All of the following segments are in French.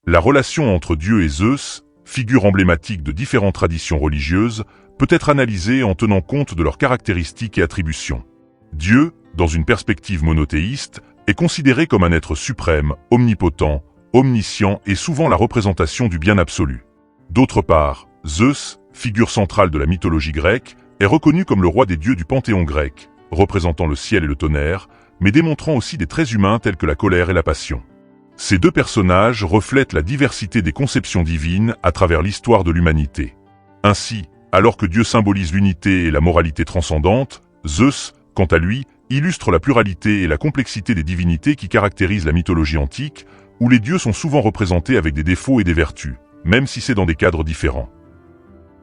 La relation entre Dieu et Zeus, figure emblématique de différentes traditions religieuses, peut être analysée en tenant compte de leurs caractéristiques et attributions. Dieu, dans une perspective monothéiste, est considéré comme un être suprême, omnipotent, omniscient et souvent la représentation du bien absolu. D'autre part, Zeus, figure centrale de la mythologie grecque, est reconnu comme le roi des dieux du panthéon grec, représentant le ciel et le tonnerre, mais démontrant aussi des traits humains tels que la colère et la passion. Ces deux personnages reflètent la diversité des conceptions divines à travers l'histoire de l'humanité. Ainsi, alors que Dieu symbolise l'unité et la moralité transcendante, Zeus, quant à lui, illustre la pluralité et la complexité des divinités qui caractérisent la mythologie antique, où les dieux sont souvent représentés avec des défauts et des vertus, même si c'est dans des cadres différents.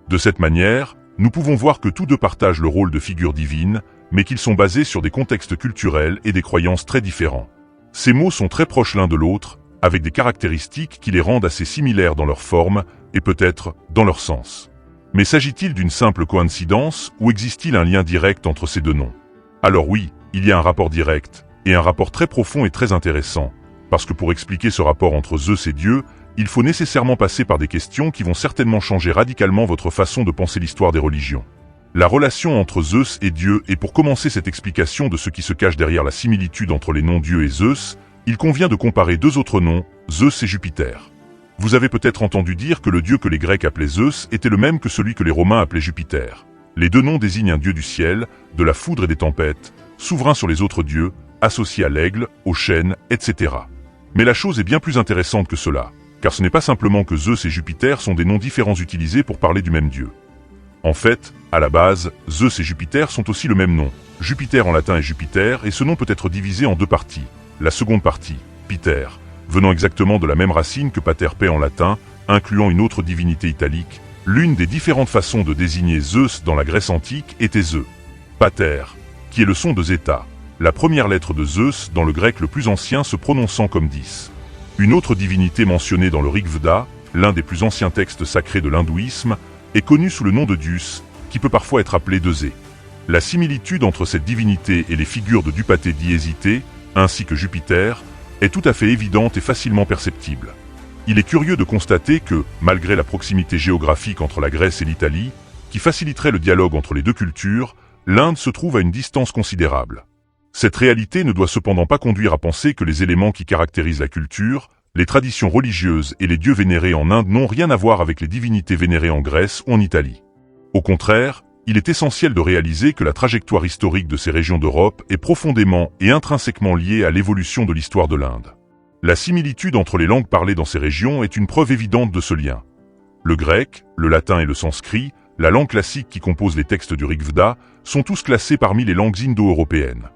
De cette manière, nous pouvons voir que tous deux partagent le rôle de figure divine, mais qu'ils sont basés sur des contextes culturels et des croyances très différents. Ces mots sont très proches l'un de l'autre, avec des caractéristiques qui les rendent assez similaires dans leur forme et peut-être dans leur sens. Mais s'agit-il d'une simple coïncidence ou existe-t-il un lien direct entre ces deux noms? Alors oui, il y a un rapport direct, et un rapport très profond et très intéressant, parce que pour expliquer ce rapport entre Zeus et Dieu, il faut nécessairement passer par des questions qui vont certainement changer radicalement votre façon de penser l'histoire des religions. La relation entre Zeus et Dieu, et pour commencer cette explication de ce qui se cache derrière la similitude entre les noms Dieu et Zeus, il convient de comparer deux autres noms, Zeus et Jupiter. Vous avez peut-être entendu dire que le dieu que les Grecs appelaient Zeus était le même que celui que les Romains appelaient Jupiter. Les deux noms désignent un dieu du ciel, de la foudre et des tempêtes, souverain sur les autres dieux, associé à l'aigle, au chêne, etc. Mais la chose est bien plus intéressante que cela, car ce n'est pas simplement que Zeus et Jupiter sont des noms différents utilisés pour parler du même dieu. En fait, à la base, Zeus et Jupiter sont aussi le même nom. Jupiter en latin est Jupiter, et ce nom peut être divisé en deux parties. La seconde partie, Piter, venant exactement de la même racine que pater paix en latin, incluant une autre divinité italique. L'une des différentes façons de désigner Zeus dans la Grèce antique était Zeu. Pater, qui est le son de zeta, la première lettre de Zeus dans le grec le plus ancien se prononçant comme 10. Une autre divinité mentionnée dans le Rig Veda, l'un des plus anciens textes sacrés de l'hindouisme, est connue sous le nom de Dyeus, qui peut parfois être appelé Dezé. La similitude entre cette divinité et les figures de Dupaté Diésité, ainsi que Jupiter, est tout à fait évidente et facilement perceptible. Il est curieux de constater que, malgré la proximité géographique entre la Grèce et l'Italie, qui faciliterait le dialogue entre les deux cultures, l'Inde se trouve à une distance considérable. Cette réalité ne doit cependant pas conduire à penser que les éléments qui caractérisent la culture, les traditions religieuses et les dieux vénérés en Inde n'ont rien à voir avec les divinités vénérées en Grèce ou en Italie. Au contraire, il est essentiel de réaliser que la trajectoire historique de ces régions d'Europe est profondément et intrinsèquement liée à l'évolution de l'histoire de l'Inde. La similitude entre les langues parlées dans ces régions est une preuve évidente de ce lien. Le grec, le latin et le sanskrit, la langue classique qui compose les textes du Rig Veda, sont tous classés parmi les langues indo-européennes.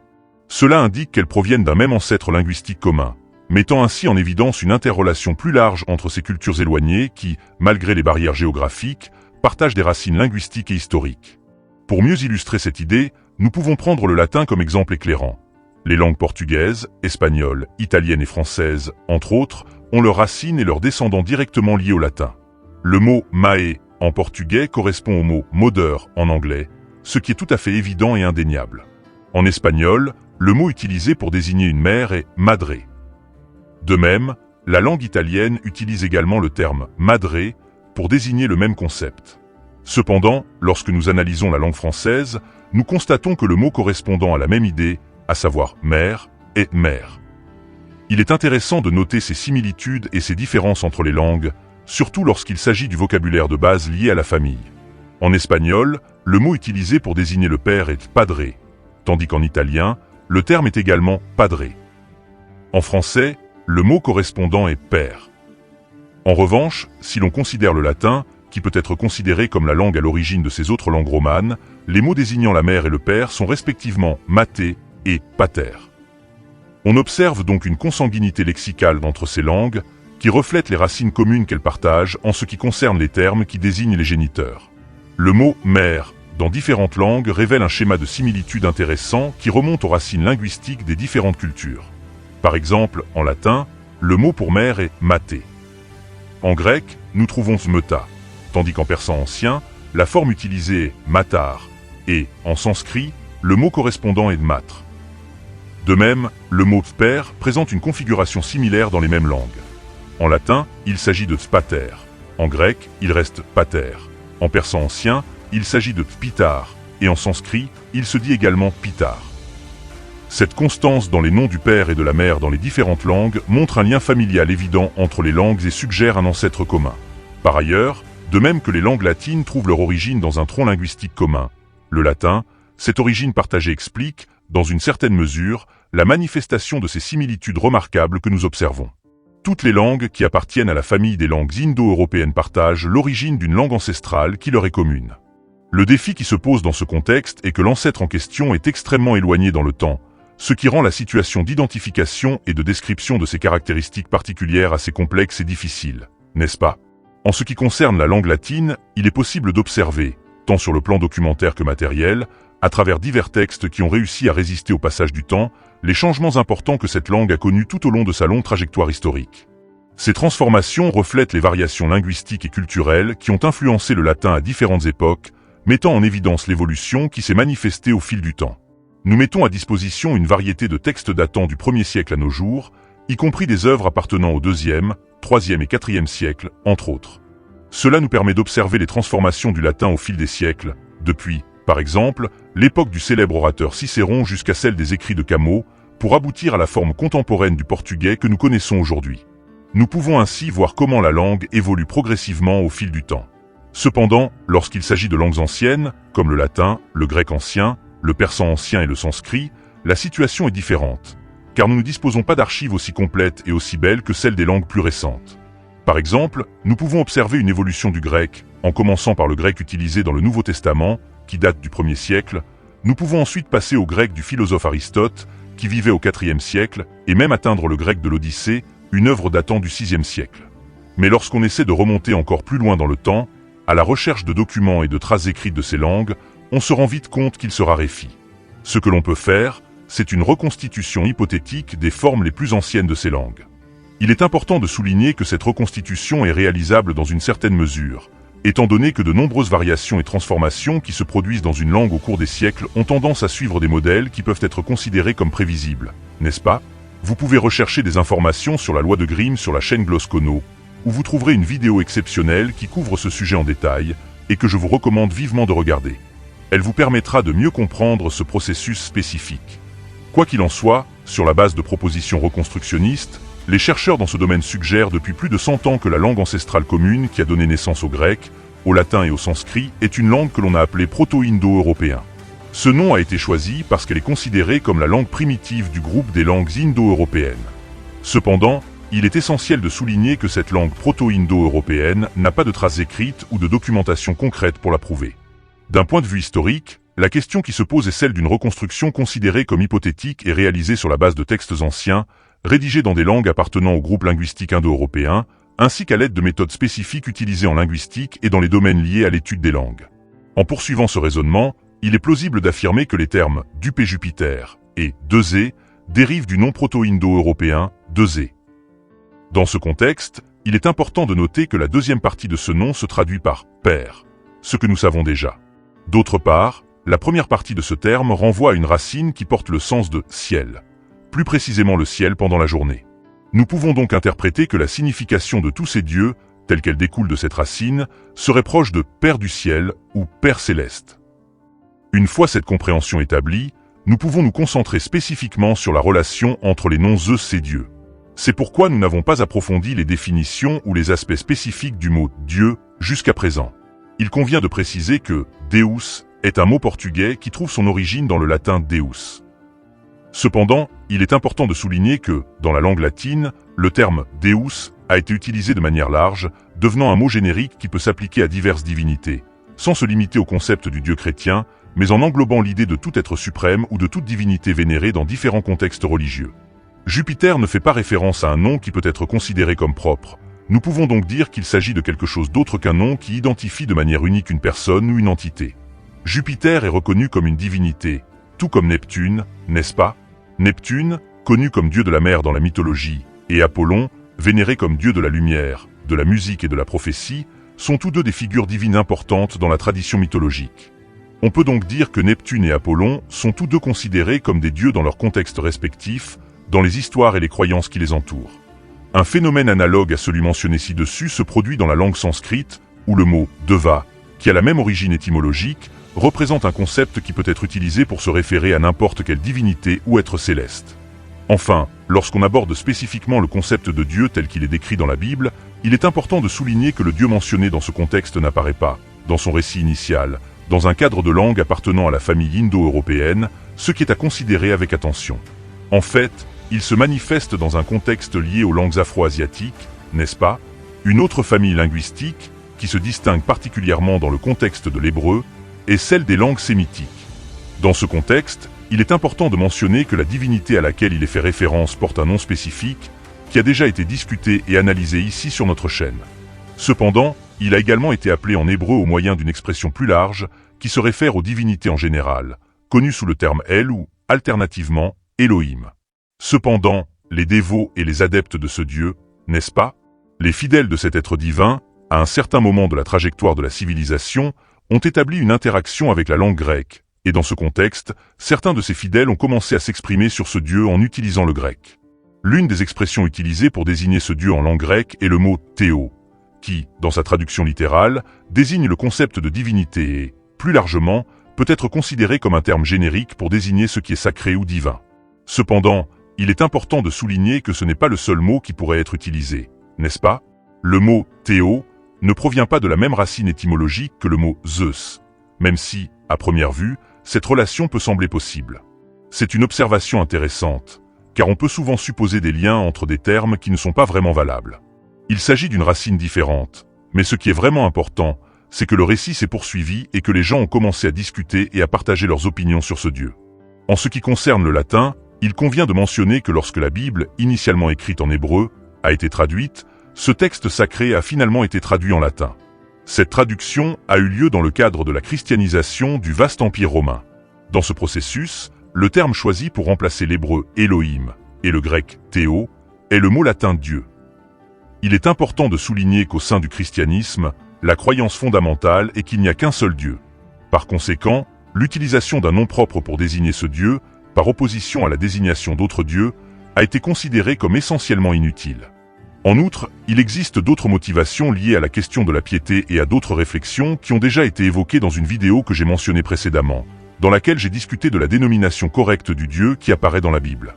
Cela indique qu'elles proviennent d'un même ancêtre linguistique commun, mettant ainsi en évidence une interrelation plus large entre ces cultures éloignées qui, malgré les barrières géographiques, partagent des racines linguistiques et historiques. Pour mieux illustrer cette idée, nous pouvons prendre le latin comme exemple éclairant. Les langues portugaises, espagnoles, italiennes et françaises, entre autres, ont leurs racines et leurs descendants directement liés au latin. Le mot « mae » en portugais correspond au mot « mother » en anglais, ce qui est tout à fait évident et indéniable. En espagnol, le mot utilisé pour désigner une mère est « madre ». De même, la langue italienne utilise également le terme « madre » pour désigner le même concept. Cependant, lorsque nous analysons la langue française, nous constatons que le mot correspondant à la même idée, à savoir « mère », est « mère ». Il est intéressant de noter ces similitudes et ces différences entre les langues, surtout lorsqu'il s'agit du vocabulaire de base lié à la famille. En espagnol, le mot utilisé pour désigner le père est « padre », tandis qu'en italien, le terme est également « padre ». En français, le mot correspondant est « père ». En revanche, si l'on considère le latin, qui peut être considéré comme la langue à l'origine de ces autres langues romanes, les mots désignant la mère et le père sont respectivement « mater » et « pater ». On observe donc une consanguinité lexicale entre ces langues, qui reflète les racines communes qu'elles partagent en ce qui concerne les termes qui désignent les géniteurs. Le mot « mère » dans différentes langues révèle un schéma de similitude intéressant qui remonte aux racines linguistiques des différentes cultures. Par exemple, en latin, le mot pour mère est « maté ». En grec, nous trouvons smeta, tandis qu'en persan ancien, la forme utilisée est matar, et, en sanskrit, le mot correspondant est matre. De même, le mot père présente une configuration similaire dans les mêmes langues. En latin, il s'agit de pater. En grec, il reste pater. En persan ancien, il s'agit de pitar, et en sanskrit, il se dit également pitar. Cette constance dans les noms du père et de la mère dans les différentes langues montre un lien familial évident entre les langues et suggère un ancêtre commun. Par ailleurs, de même que les langues latines trouvent leur origine dans un tronc linguistique commun, le latin, cette origine partagée explique, dans une certaine mesure, la manifestation de ces similitudes remarquables que nous observons. Toutes les langues qui appartiennent à la famille des langues indo-européennes partagent l'origine d'une langue ancestrale qui leur est commune. Le défi qui se pose dans ce contexte est que l'ancêtre en question est extrêmement éloigné dans le temps, ce qui rend la situation d'identification et de description de ces caractéristiques particulières assez complexe et difficile, n'est-ce pas? En ce qui concerne la langue latine, il est possible d'observer, tant sur le plan documentaire que matériel, à travers divers textes qui ont réussi à résister au passage du temps, les changements importants que cette langue a connus tout au long de sa longue trajectoire historique. Ces transformations reflètent les variations linguistiques et culturelles qui ont influencé le latin à différentes époques, mettant en évidence l'évolution qui s'est manifestée au fil du temps. Nous mettons à disposition une variété de textes datant du 1er siècle à nos jours, y compris des œuvres appartenant au 2e, 3e et 4e siècle, entre autres. Cela nous permet d'observer les transformations du latin au fil des siècles, depuis, par exemple, l'époque du célèbre orateur Cicéron jusqu'à celle des écrits de Camões, pour aboutir à la forme contemporaine du portugais que nous connaissons aujourd'hui. Nous pouvons ainsi voir comment la langue évolue progressivement au fil du temps. Cependant, lorsqu'il s'agit de langues anciennes, comme le latin, le grec ancien, le persan ancien et le sanskrit, la situation est différente, car nous ne disposons pas d'archives aussi complètes et aussi belles que celles des langues plus récentes. Par exemple, nous pouvons observer une évolution du grec, en commençant par le grec utilisé dans le Nouveau Testament, qui date du 1er siècle, nous pouvons ensuite passer au grec du philosophe Aristote, qui vivait au 4e siècle, et même atteindre le grec de l'Odyssée, une œuvre datant du 6e siècle. Mais lorsqu'on essaie de remonter encore plus loin dans le temps, à la recherche de documents et de traces écrites de ces langues, on se rend vite compte qu'ils se raréfient. Ce que l'on peut faire, c'est une reconstitution hypothétique des formes les plus anciennes de ces langues. Il est important de souligner que cette reconstitution est réalisable dans une certaine mesure, étant donné que de nombreuses variations et transformations qui se produisent dans une langue au cours des siècles ont tendance à suivre des modèles qui peuvent être considérés comme prévisibles, n'est-ce pas? Vous pouvez rechercher des informations sur la loi de Grimm sur la chaîne Gloscono, où vous trouverez une vidéo exceptionnelle qui couvre ce sujet en détail, et que je vous recommande vivement de regarder. Elle vous permettra de mieux comprendre ce processus spécifique. Quoi qu'il en soit, sur la base de propositions reconstructionnistes, les chercheurs dans ce domaine suggèrent depuis plus de 100 ans que la langue ancestrale commune qui a donné naissance au grec, au latin et au sanskrit est une langue que l'on a appelée proto-indo-européen. Ce nom a été choisi parce qu'elle est considérée comme la langue primitive du groupe des langues indo-européennes. Cependant, il est essentiel de souligner que cette langue proto-indo-européenne n'a pas de traces écrites ou de documentation concrète pour la prouver. D'un point de vue historique, la question qui se pose est celle d'une reconstruction considérée comme hypothétique et réalisée sur la base de textes anciens, rédigés dans des langues appartenant au groupe linguistique indo-européen, ainsi qu'à l'aide de méthodes spécifiques utilisées en linguistique et dans les domaines liés à l'étude des langues. En poursuivant ce raisonnement, il est plausible d'affirmer que les termes « Dupé Jupiter » et « Dezé » dérivent du nom proto-indo-européen « Dezé ». Dans ce contexte, il est important de noter que la deuxième partie de ce nom se traduit par « père », ce que nous savons déjà. D'autre part, la première partie de ce terme renvoie à une racine qui porte le sens de « ciel », plus précisément le ciel pendant la journée. Nous pouvons donc interpréter que la signification de tous ces dieux, telle qu'elle découle de cette racine, serait proche de « Père du ciel » ou « Père céleste ». Une fois cette compréhension établie, nous pouvons nous concentrer spécifiquement sur la relation entre les noms Zeus et Dieu. C'est pourquoi nous n'avons pas approfondi les définitions ou les aspects spécifiques du mot « Dieu » jusqu'à présent. Il convient de préciser que « Deus » est un mot portugais qui trouve son origine dans le latin « Deus ». Cependant, il est important de souligner que, dans la langue latine, le terme « Deus » a été utilisé de manière large, devenant un mot générique qui peut s'appliquer à diverses divinités, sans se limiter au concept du Dieu chrétien, mais en englobant l'idée de tout être suprême ou de toute divinité vénérée dans différents contextes religieux. Jupiter ne fait pas référence à un nom qui peut être considéré comme propre. Nous pouvons donc dire qu'il s'agit de quelque chose d'autre qu'un nom qui identifie de manière unique une personne ou une entité. Jupiter est reconnu comme une divinité, tout comme Neptune, n'est-ce pas? Neptune, connu comme dieu de la mer dans la mythologie, et Apollon, vénéré comme dieu de la lumière, de la musique et de la prophétie, sont tous deux des figures divines importantes dans la tradition mythologique. On peut donc dire que Neptune et Apollon sont tous deux considérés comme des dieux dans leur contexte respectif, dans les histoires et les croyances qui les entourent. Un phénomène analogue à celui mentionné ci-dessus se produit dans la langue sanskrite, où le mot « deva », qui a la même origine étymologique, représente un concept qui peut être utilisé pour se référer à n'importe quelle divinité ou être céleste. Enfin, lorsqu'on aborde spécifiquement le concept de Dieu tel qu'il est décrit dans la Bible, il est important de souligner que le Dieu mentionné dans ce contexte n'apparaît pas, dans son récit initial, dans un cadre de langue appartenant à la famille indo-européenne, ce qui est à considérer avec attention. En fait, il se manifeste dans un contexte lié aux langues afro-asiatiques, n'est-ce pas? Une autre famille linguistique, qui se distingue particulièrement dans le contexte de l'hébreu, est celle des langues sémitiques. Dans ce contexte, il est important de mentionner que la divinité à laquelle il est fait référence porte un nom spécifique, qui a déjà été discuté et analysé ici sur notre chaîne. Cependant, il a également été appelé en hébreu au moyen d'une expression plus large, qui se réfère aux divinités en général, connues sous le terme El ou, alternativement, Elohim. Cependant, les dévots et les adeptes de ce Dieu, n'est-ce pas? Les fidèles de cet être divin, à un certain moment de la trajectoire de la civilisation, ont établi une interaction avec la langue grecque, et dans ce contexte, certains de ces fidèles ont commencé à s'exprimer sur ce Dieu en utilisant le grec. L'une des expressions utilisées pour désigner ce Dieu en langue grecque est le mot « théo », qui, dans sa traduction littérale, désigne le concept de divinité et, plus largement, peut être considéré comme un terme générique pour désigner ce qui est sacré ou divin. Cependant, il est important de souligner que ce n'est pas le seul mot qui pourrait être utilisé, n'est-ce pas? Le mot « théo » ne provient pas de la même racine étymologique que le mot « Zeus », même si, à première vue, cette relation peut sembler possible. C'est une observation intéressante, car on peut souvent supposer des liens entre des termes qui ne sont pas vraiment valables. Il s'agit d'une racine différente, mais ce qui est vraiment important, c'est que le récit s'est poursuivi et que les gens ont commencé à discuter et à partager leurs opinions sur ce Dieu. En ce qui concerne le latin, il convient de mentionner que lorsque la Bible, initialement écrite en hébreu, a été traduite, ce texte sacré a finalement été traduit en latin. Cette traduction a eu lieu dans le cadre de la christianisation du vaste empire romain. Dans ce processus, le terme choisi pour remplacer l'hébreu Elohim et le grec Théo est le mot latin Dieu. Il est important de souligner qu'au sein du christianisme, la croyance fondamentale est qu'il n'y a qu'un seul Dieu. Par conséquent, l'utilisation d'un nom propre pour désigner ce Dieu, par opposition à la désignation d'autres dieux, a été considérée comme essentiellement inutile. En outre, il existe d'autres motivations liées à la question de la piété et à d'autres réflexions qui ont déjà été évoquées dans une vidéo que j'ai mentionnée précédemment, dans laquelle j'ai discuté de la dénomination correcte du Dieu qui apparaît dans la Bible.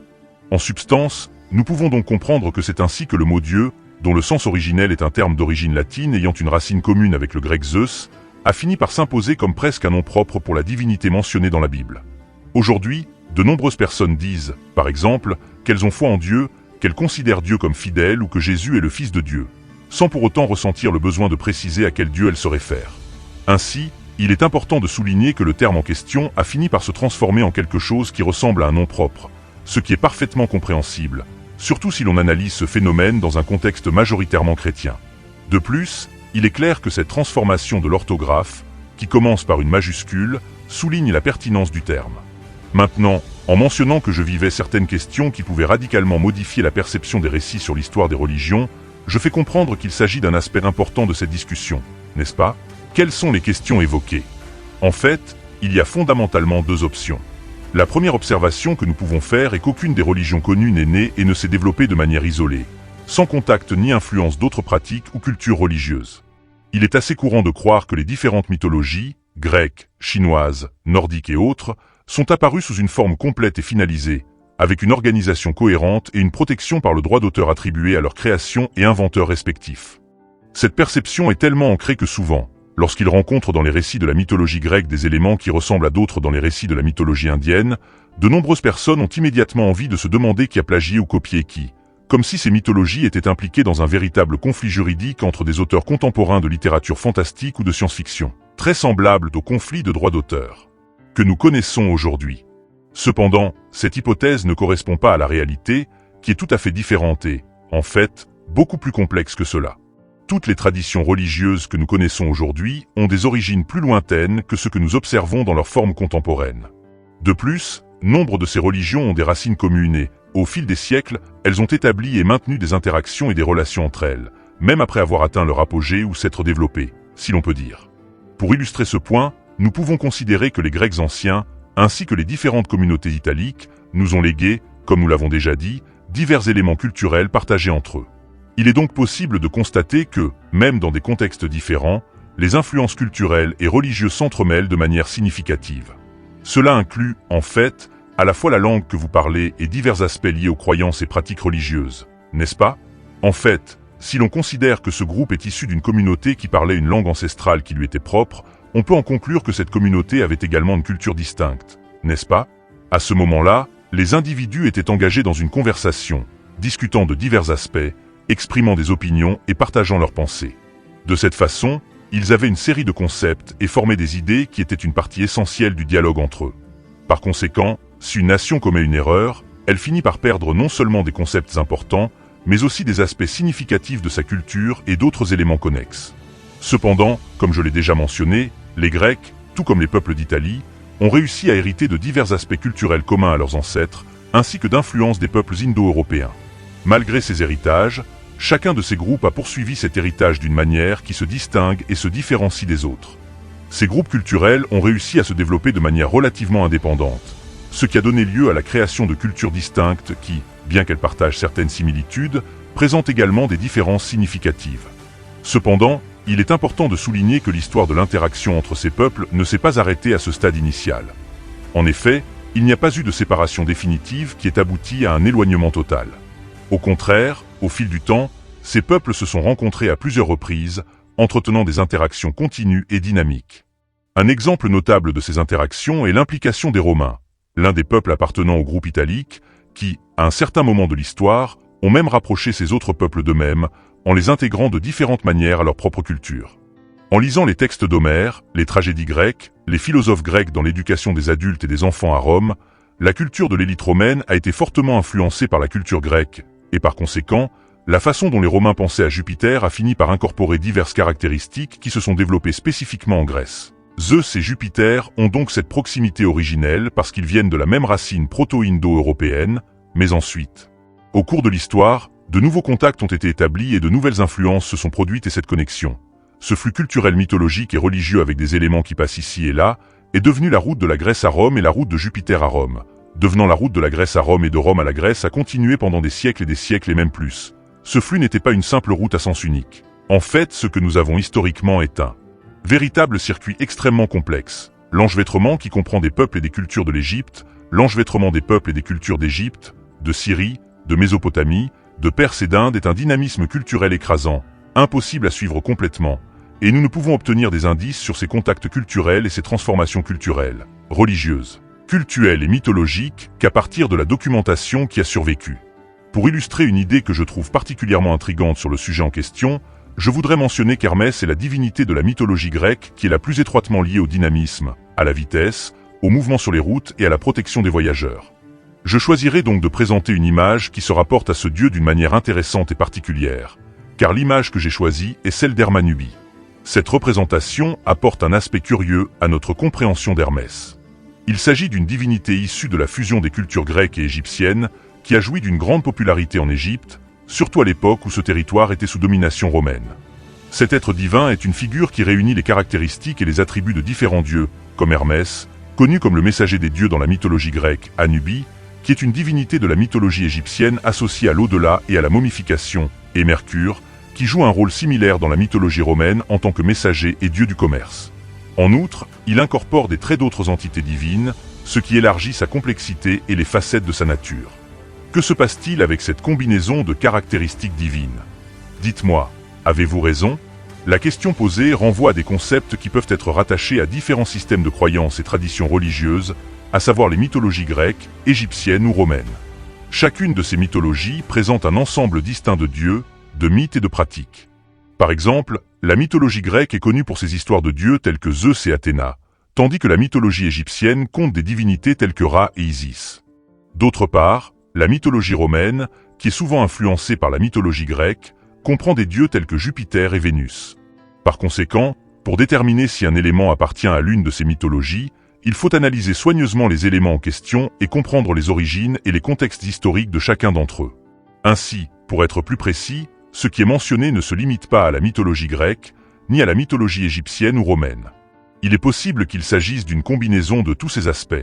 En substance, nous pouvons donc comprendre que c'est ainsi que le mot Dieu, dont le sens originel est un terme d'origine latine ayant une racine commune avec le grec Zeus, a fini par s'imposer comme presque un nom propre pour la divinité mentionnée dans la Bible. Aujourd'hui, de nombreuses personnes disent, par exemple, qu'elles ont foi en Dieu, qu'elles considèrent Dieu comme fidèle ou que Jésus est le Fils de Dieu, sans pour autant ressentir le besoin de préciser à quel Dieu elles se réfèrent. Ainsi, il est important de souligner que le terme en question a fini par se transformer en quelque chose qui ressemble à un nom propre, ce qui est parfaitement compréhensible, surtout si l'on analyse ce phénomène dans un contexte majoritairement chrétien. De plus, il est clair que cette transformation de l'orthographe, qui commence par une majuscule, souligne la pertinence du terme. Maintenant, en mentionnant que je vivais certaines questions qui pouvaient radicalement modifier la perception des récits sur l'histoire des religions, je fais comprendre qu'il s'agit d'un aspect important de cette discussion, n'est-ce pas? Quelles sont les questions évoquées? En fait, il y a fondamentalement deux options. La première observation que nous pouvons faire est qu'aucune des religions connues n'est née et ne s'est développée de manière isolée, sans contact ni influence d'autres pratiques ou cultures religieuses. Il est assez courant de croire que les différentes mythologies, grecques, chinoises, nordiques et autres, sont apparues sous une forme complète et finalisée, avec une organisation cohérente et une protection par le droit d'auteur attribué à leurs créations et inventeurs respectifs. Cette perception est tellement ancrée que souvent, lorsqu'ils rencontrent dans les récits de la mythologie grecque des éléments qui ressemblent à d'autres dans les récits de la mythologie indienne, de nombreuses personnes ont immédiatement envie de se demander qui a plagié ou copié qui, comme si ces mythologies étaient impliquées dans un véritable conflit juridique entre des auteurs contemporains de littérature fantastique ou de science-fiction, très semblable au conflit de droit d'auteur que nous connaissons aujourd'hui. Cependant, cette hypothèse ne correspond pas à la réalité, qui est tout à fait différente et, en fait, beaucoup plus complexe que cela. Toutes les traditions religieuses que nous connaissons aujourd'hui ont des origines plus lointaines que ce que nous observons dans leur forme contemporaine. De plus, nombre de ces religions ont des racines communes et, au fil des siècles, elles ont établi et maintenu des interactions et des relations entre elles, même après avoir atteint leur apogée ou s'être développées, si l'on peut dire. Pour illustrer ce point, nous pouvons considérer que les Grecs anciens, ainsi que les différentes communautés italiques, nous ont légué, comme nous l'avons déjà dit, divers éléments culturels partagés entre eux. Il est donc possible de constater que, même dans des contextes différents, les influences culturelles et religieuses s'entremêlent de manière significative. Cela inclut, en fait, à la fois la langue que vous parlez et divers aspects liés aux croyances et pratiques religieuses, n'est-ce pas? En fait, si l'on considère que ce groupe est issu d'une communauté qui parlait une langue ancestrale qui lui était propre, on peut en conclure que cette communauté avait également une culture distincte, n'est-ce pas? À ce moment-là, les individus étaient engagés dans une conversation, discutant de divers aspects, exprimant des opinions et partageant leurs pensées. De cette façon, ils avaient une série de concepts et formaient des idées qui étaient une partie essentielle du dialogue entre eux. Par conséquent, si une nation commet une erreur, elle finit par perdre non seulement des concepts importants, mais aussi des aspects significatifs de sa culture et d'autres éléments connexes. Cependant, comme je l'ai déjà mentionné, les Grecs, tout comme les peuples d'Italie, ont réussi à hériter de divers aspects culturels communs à leurs ancêtres, ainsi que d'influences des peuples indo-européens. Malgré ces héritages, chacun de ces groupes a poursuivi cet héritage d'une manière qui se distingue et se différencie des autres. Ces groupes culturels ont réussi à se développer de manière relativement indépendante, ce qui a donné lieu à la création de cultures distinctes qui, bien qu'elles partagent certaines similitudes, présentent également des différences significatives. Cependant, il est important de souligner que l'histoire de l'interaction entre ces peuples ne s'est pas arrêtée à ce stade initial. En effet, il n'y a pas eu de séparation définitive qui ait abouti à un éloignement total. Au contraire, au fil du temps, ces peuples se sont rencontrés à plusieurs reprises, entretenant des interactions continues et dynamiques. Un exemple notable de ces interactions est l'implication des Romains, l'un des peuples appartenant au groupe italique, qui, à un certain moment de l'histoire, ont même rapproché ces autres peuples d'eux-mêmes, en les intégrant de différentes manières à leur propre culture. En lisant les textes d'Homère, les tragédies grecques, les philosophes grecs dans l'éducation des adultes et des enfants à Rome, la culture de l'élite romaine a été fortement influencée par la culture grecque, et par conséquent, la façon dont les Romains pensaient à Jupiter a fini par incorporer diverses caractéristiques qui se sont développées spécifiquement en Grèce. Zeus et Jupiter ont donc cette proximité originelle parce qu'ils viennent de la même racine proto-indo-européenne, mais ensuite, au cours de l'histoire, de nouveaux contacts ont été établis et de nouvelles influences se sont produites et cette connexion, ce flux culturel mythologique et religieux avec des éléments qui passent ici et là, est devenu la route de la Grèce à Rome et la route de Jupiter à Rome. Devenant la route de la Grèce à Rome et de Rome à la Grèce a continué pendant des siècles et même plus. Ce flux n'était pas une simple route à sens unique. En fait, ce que nous avons historiquement est un véritable circuit extrêmement complexe. L'enchevêtrement qui comprend des peuples et des cultures de l'Égypte, l'enchevêtrement des peuples et des cultures d'Égypte, de Syrie, de Mésopotamie, de Perse et d'Inde est un dynamisme culturel écrasant, impossible à suivre complètement, et nous ne pouvons obtenir des indices sur ces contacts culturels et ces transformations culturelles, religieuses, cultuelles et mythologiques qu'à partir de la documentation qui a survécu. Pour illustrer une idée que je trouve particulièrement intrigante sur le sujet en question, je voudrais mentionner qu'Hermès est la divinité de la mythologie grecque qui est la plus étroitement liée au dynamisme, à la vitesse, au mouvement sur les routes et à la protection des voyageurs. Je choisirai donc de présenter une image qui se rapporte à ce dieu d'une manière intéressante et particulière, car l'image que j'ai choisie est celle d'Hermanubis. Cette représentation apporte un aspect curieux à notre compréhension d'Hermès. Il s'agit d'une divinité issue de la fusion des cultures grecques et égyptiennes qui a joui d'une grande popularité en Égypte, surtout à l'époque où ce territoire était sous domination romaine. Cet être divin est une figure qui réunit les caractéristiques et les attributs de différents dieux, comme Hermès, connu comme le messager des dieux dans la mythologie grecque, Anubis, qui est une divinité de la mythologie égyptienne associée à l'au-delà et à la momification, et Mercure, qui joue un rôle similaire dans la mythologie romaine en tant que messager et dieu du commerce. En outre, il incorpore des traits d'autres entités divines, ce qui élargit sa complexité et les facettes de sa nature. Que se passe-t-il avec cette combinaison de caractéristiques divines? Dites-moi, avez-vous raison? La question posée renvoie à des concepts qui peuvent être rattachés à différents systèmes de croyances et traditions religieuses, à savoir les mythologies grecques, égyptiennes ou romaines. Chacune de ces mythologies présente un ensemble distinct de dieux, de mythes et de pratiques. Par exemple, la mythologie grecque est connue pour ses histoires de dieux tels que Zeus et Athéna, tandis que la mythologie égyptienne compte des divinités telles que Ra et Isis. D'autre part, la mythologie romaine, qui est souvent influencée par la mythologie grecque, comprend des dieux tels que Jupiter et Vénus. Par conséquent, pour déterminer si un élément appartient à l'une de ces mythologies, il faut analyser soigneusement les éléments en question et comprendre les origines et les contextes historiques de chacun d'entre eux. Ainsi, pour être plus précis, ce qui est mentionné ne se limite pas à la mythologie grecque, ni à la mythologie égyptienne ou romaine. Il est possible qu'il s'agisse d'une combinaison de tous ces aspects,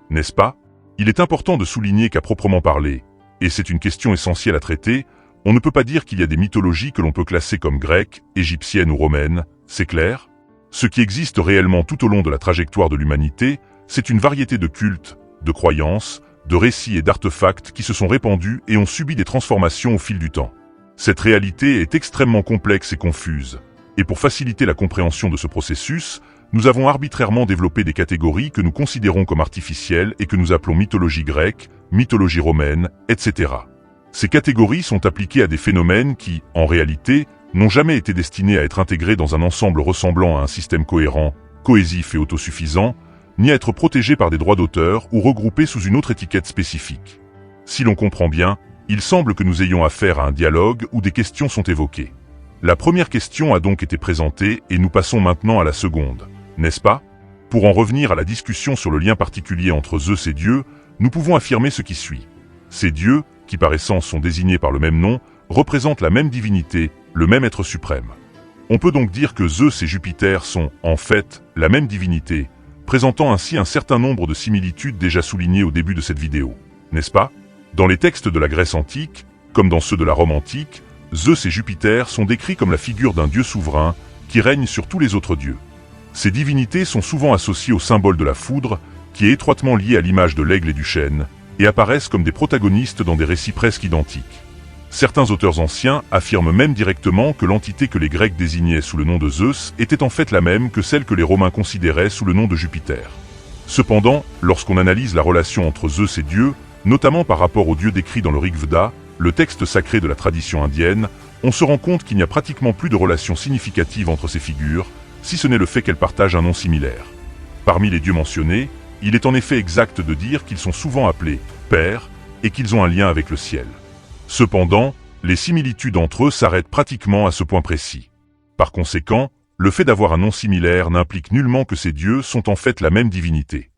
n'est-ce pas? Il est important de souligner qu'à proprement parler, et c'est une question essentielle à traiter, On ne peut pas dire qu'il y a des mythologies que l'on peut classer comme grecques, égyptiennes ou romaines, c'est clair? Ce qui existe réellement tout au long de la trajectoire de l'humanité, c'est une variété de cultes, de croyances, de récits et d'artefacts qui se sont répandus et ont subi des transformations au fil du temps. Cette réalité est extrêmement complexe et confuse, et pour faciliter la compréhension de ce processus, nous avons arbitrairement développé des catégories que nous considérons comme artificielles et que nous appelons mythologie grecque, mythologie romaine, etc. Ces catégories sont appliquées à des phénomènes qui, en réalité, n'ont jamais été destinés à être intégrés dans un ensemble ressemblant à un système cohérent, cohésif et autosuffisant, ni à être protégés par des droits d'auteur ou regroupés sous une autre étiquette spécifique. Si l'on comprend bien, il semble que nous ayons affaire à un dialogue où des questions sont évoquées. La première question a donc été présentée et nous passons maintenant à la seconde, n'est-ce pas? Pour en revenir à la discussion sur le lien particulier entre Zeus et Dieu, nous pouvons affirmer ce qui suit. Ces dieux, qui par essence sont désignés par le même nom, représentent la même divinité, le même être suprême. On peut donc dire que Zeus et Jupiter sont, en fait, la même divinité, présentant ainsi un certain nombre de similitudes déjà soulignées au début de cette vidéo, n'est-ce pas? Dans les textes de la Grèce antique, comme dans ceux de la Rome antique, Zeus et Jupiter sont décrits comme la figure d'un dieu souverain qui règne sur tous les autres dieux. Ces divinités sont souvent associées au symbole de la foudre, qui est étroitement lié à l'image de l'aigle et du chêne, et apparaissent comme des protagonistes dans des récits presque identiques. Certains auteurs anciens affirment même directement que l'entité que les Grecs désignaient sous le nom de Zeus était en fait la même que celle que les Romains considéraient sous le nom de Jupiter. Cependant, lorsqu'on analyse la relation entre Zeus et Dieu, notamment par rapport aux dieux décrits dans le Rig Veda, le texte sacré de la tradition indienne, on se rend compte qu'il n'y a pratiquement plus de relation significative entre ces figures, si ce n'est le fait qu'elles partagent un nom similaire. Parmi les dieux mentionnés, il est en effet exact de dire qu'ils sont souvent appelés « pères » et qu'ils ont un lien avec le ciel. Cependant, les similitudes entre eux s'arrêtent pratiquement à ce point précis. Par conséquent, le fait d'avoir un nom similaire n'implique nullement que ces dieux sont en fait la même divinité.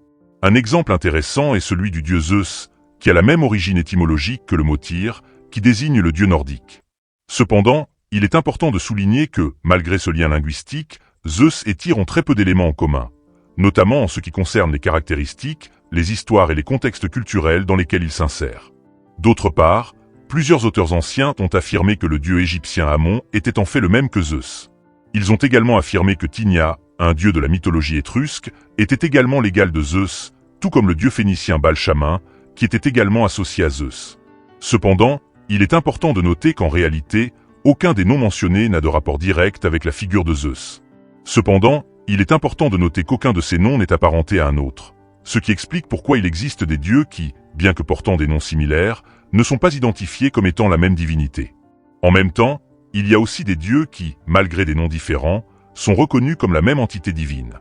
Un exemple intéressant est celui du dieu Zeus, qui a la même origine étymologique que le mot Tyr, qui désigne le dieu nordique. Cependant, il est important de souligner que, malgré ce lien linguistique, Zeus et Tyr ont très peu d'éléments en commun, notamment en ce qui concerne les caractéristiques, les histoires et les contextes culturels dans lesquels ils s'insèrent. D'autre part, plusieurs auteurs anciens ont affirmé que le dieu égyptien Amon était en fait le même que Zeus. Ils ont également affirmé que Tinia, un dieu de la mythologie étrusque, était également l'égal de Zeus, tout comme le dieu phénicien Baal-Chamin, qui était également associé à Zeus. Cependant, il est important de noter qu'en réalité, aucun des noms mentionnés n'a de rapport direct avec la figure de Zeus. Cependant, il est important de noter qu'aucun de ces noms n'est apparenté à un autre, ce qui explique pourquoi il existe des dieux qui, bien que portant des noms similaires, ne sont pas identifiés comme étant la même divinité. En même temps, il y a aussi des dieux qui, malgré des noms différents, sont reconnus comme la même entité divine.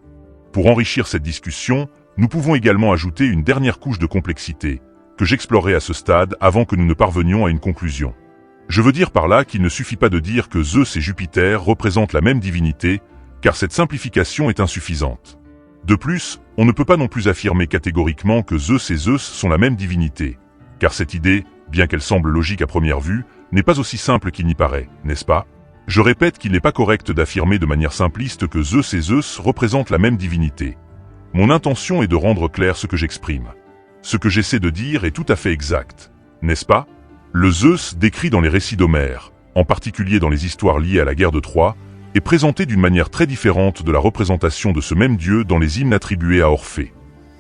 Pour enrichir cette discussion, nous pouvons également ajouter une dernière couche de complexité, que j'explorerai à ce stade avant que nous ne parvenions à une conclusion. Je veux dire par là qu'il ne suffit pas de dire que Zeus et Jupiter représentent la même divinité, car cette simplification est insuffisante. De plus, on ne peut pas non plus affirmer catégoriquement que Zeus et Zeus sont la même divinité, car cette idée, bien qu'elle semble logique à première vue, n'est pas aussi simple qu'il n'y paraît, n'est-ce pas? Je répète qu'il n'est pas correct d'affirmer de manière simpliste que Zeus et Zeus représentent la même divinité. Mon intention est de rendre clair ce que j'exprime. Ce que j'essaie de dire est tout à fait exact, n'est-ce pas? Le Zeus décrit dans les récits d'Homère, en particulier dans les histoires liées à la guerre de Troie, est présenté d'une manière très différente de la représentation de ce même dieu dans les hymnes attribués à Orphée.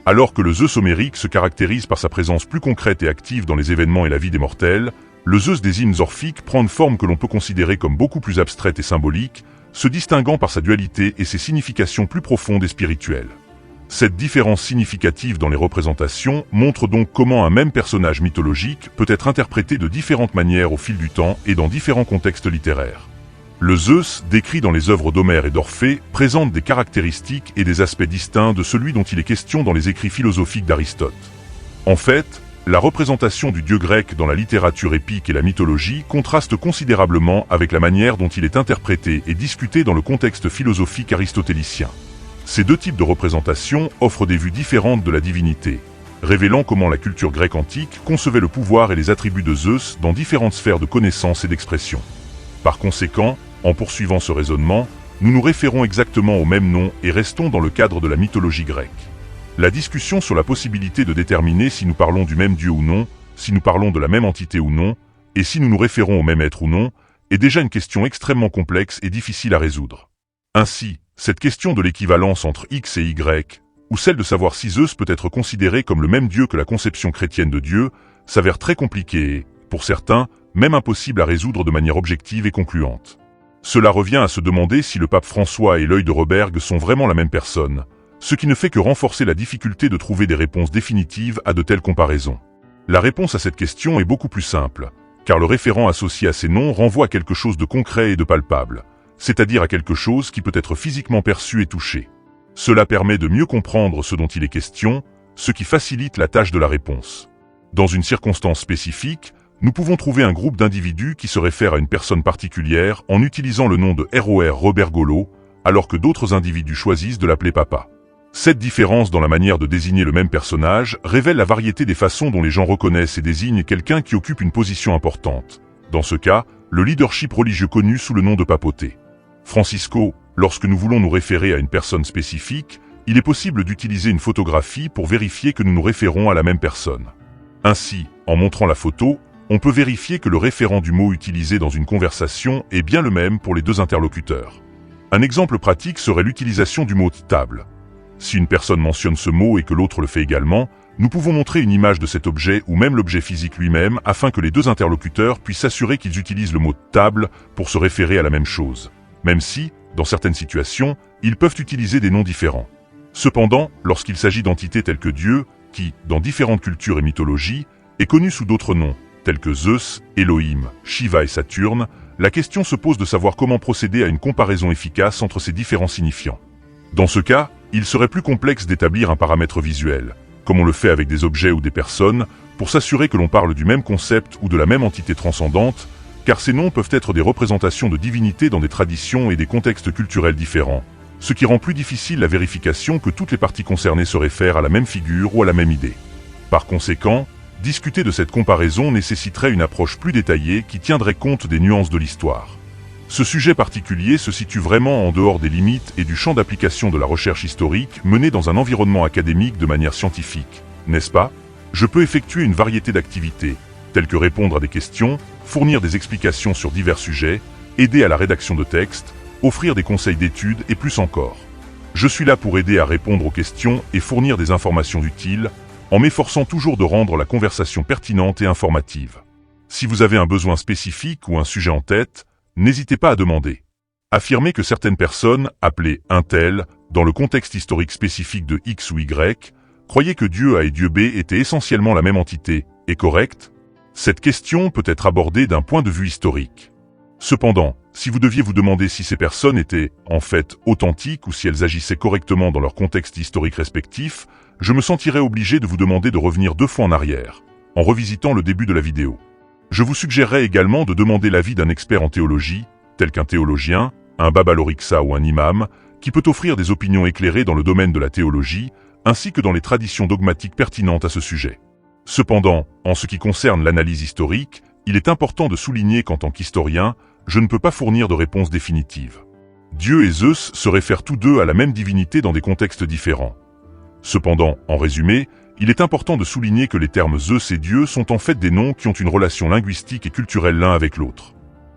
Alors que le Zeus homérique se caractérise par sa présence plus concrète et active dans les événements et la vie des mortels, le Zeus des hymnes orphiques prend une forme que l'on peut considérer comme beaucoup plus abstraite et symbolique, se distinguant par sa dualité et ses significations plus profondes et spirituelles. Cette différence significative dans les représentations montre donc comment un même personnage mythologique peut être interprété de différentes manières au fil du temps et dans différents contextes littéraires. Le Zeus, décrit dans les œuvres d'Homère et d'Orphée, présente des caractéristiques et des aspects distincts de celui dont il est question dans les écrits philosophiques d'Aristote. En fait, la représentation du dieu grec dans la littérature épique et la mythologie contraste considérablement avec la manière dont il est interprété et discuté dans le contexte philosophique aristotélicien. Ces deux types de représentations offrent des vues différentes de la divinité, révélant comment la culture grecque antique concevait le pouvoir et les attributs de Zeus dans différentes sphères de connaissance et d'expression. Par conséquent, en poursuivant ce raisonnement, nous nous référons exactement au même nom et restons dans le cadre de la mythologie grecque. La discussion sur la possibilité de déterminer si nous parlons du même dieu ou non, si nous parlons de la même entité ou non, et si nous nous référons au même être ou non, est déjà une question extrêmement complexe et difficile à résoudre. Ainsi, cette question de l'équivalence entre X et Y, ou celle de savoir si Zeus peut être considéré comme le même Dieu que la conception chrétienne de Dieu, s'avère très compliquée et, pour certains, même impossible à résoudre de manière objective et concluante. Cela revient à se demander si le pape François et l'œil de Roberg sont vraiment la même personne, ce qui ne fait que renforcer la difficulté de trouver des réponses définitives à de telles comparaisons. La réponse à cette question est beaucoup plus simple, car le référent associé à ces noms renvoie à quelque chose de concret et de palpable, c'est-à-dire à quelque chose qui peut être physiquement perçu et touché. Cela permet de mieux comprendre ce dont il est question, ce qui facilite la tâche de la réponse. Dans une circonstance spécifique, nous pouvons trouver un groupe d'individus qui se réfèrent à une personne particulière en utilisant le nom de ROR Robergolo, alors que d'autres individus choisissent de l'appeler papa. Cette différence dans la manière de désigner le même personnage révèle la variété des façons dont les gens reconnaissent et désignent quelqu'un qui occupe une position importante. Dans ce cas, le leadership religieux connu sous le nom de papauté. Francisco, lorsque nous voulons nous référer à une personne spécifique, il est possible d'utiliser une photographie pour vérifier que nous nous référons à la même personne. Ainsi, en montrant la photo, on peut vérifier que le référent du mot utilisé dans une conversation est bien le même pour les deux interlocuteurs. Un exemple pratique serait l'utilisation du mot « table ». Si une personne mentionne ce mot et que l'autre le fait également, nous pouvons montrer une image de cet objet ou même l'objet physique lui-même afin que les deux interlocuteurs puissent s'assurer qu'ils utilisent le mot « table » pour se référer à la même chose, même si, dans certaines situations, ils peuvent utiliser des noms différents. Cependant, lorsqu'il s'agit d'entités telles que Dieu, qui, dans différentes cultures et mythologies, est connu sous d'autres noms, tels que Zeus, Elohim, Shiva et Saturne, la question se pose de savoir comment procéder à une comparaison efficace entre ces différents signifiants. Dans ce cas, il serait plus complexe d'établir un paramètre visuel, comme on le fait avec des objets ou des personnes, pour s'assurer que l'on parle du même concept ou de la même entité transcendante, car ces noms peuvent être des représentations de divinités dans des traditions et des contextes culturels différents, ce qui rend plus difficile la vérification que toutes les parties concernées se réfèrent à la même figure ou à la même idée. Par conséquent, discuter de cette comparaison nécessiterait une approche plus détaillée qui tiendrait compte des nuances de l'histoire. Ce sujet particulier se situe vraiment en dehors des limites et du champ d'application de la recherche historique menée dans un environnement académique de manière scientifique, n'est-ce pas? Je peux effectuer une variété d'activités, telles que répondre à des questions, fournir des explications sur divers sujets, aider à la rédaction de textes, offrir des conseils d'études et plus encore. Je suis là pour aider à répondre aux questions et fournir des informations utiles, en m'efforçant toujours de rendre la conversation pertinente et informative. Si vous avez un besoin spécifique ou un sujet en tête, n'hésitez pas à demander. Affirmer que certaines personnes, appelées un tel, dans le contexte historique spécifique de X ou Y, croyaient que Dieu A et Dieu B étaient essentiellement la même entité, est correct? Cette question peut être abordée d'un point de vue historique. Cependant, si vous deviez vous demander si ces personnes étaient, en fait, authentiques ou si elles agissaient correctement dans leur contexte historique respectif, je me sentirais obligé de vous demander de revenir 2 fois en arrière, en revisitant le début de la vidéo. Je vous suggérerais également de demander l'avis d'un expert en théologie, tel qu'un théologien, un babalorixa ou un imam, qui peut offrir des opinions éclairées dans le domaine de la théologie, ainsi que dans les traditions dogmatiques pertinentes à ce sujet. Cependant, en ce qui concerne l'analyse historique, il est important de souligner qu'en tant qu'historien, je ne peux pas fournir de réponse définitive. Dieu et Zeus se réfèrent tous deux à la même divinité dans des contextes différents. Cependant, en résumé, il est important de souligner que les termes Zeus et Dieu sont en fait des noms qui ont une relation linguistique et culturelle l'un avec l'autre.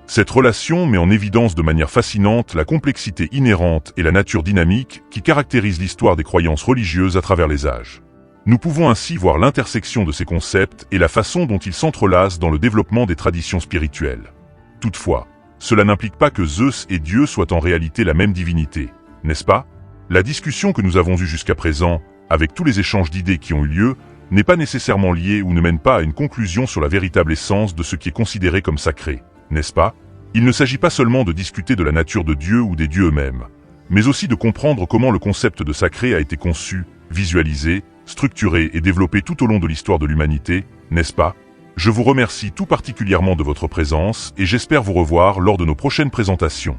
Cette relation met en évidence de manière fascinante la complexité inhérente et la nature dynamique qui caractérise l'histoire des croyances religieuses à travers les âges. Nous pouvons ainsi voir l'intersection de ces concepts et la façon dont ils s'entrelacent dans le développement des traditions spirituelles. Toutefois, cela n'implique pas que Zeus et Dieu soient en réalité la même divinité, n'est-ce pas? La discussion que nous avons eue jusqu'à présent, avec tous les échanges d'idées qui ont eu lieu, n'est pas nécessairement liée ou ne mène pas à une conclusion sur la véritable essence de ce qui est considéré comme sacré, n'est-ce pas? Il ne s'agit pas seulement de discuter de la nature de Dieu ou des dieux eux-mêmes, mais aussi de comprendre comment le concept de sacré a été conçu, visualisé, structuré et développé tout au long de l'histoire de l'humanité, n'est-ce pas? Je vous remercie tout particulièrement de votre présence et j'espère vous revoir lors de nos prochaines présentations.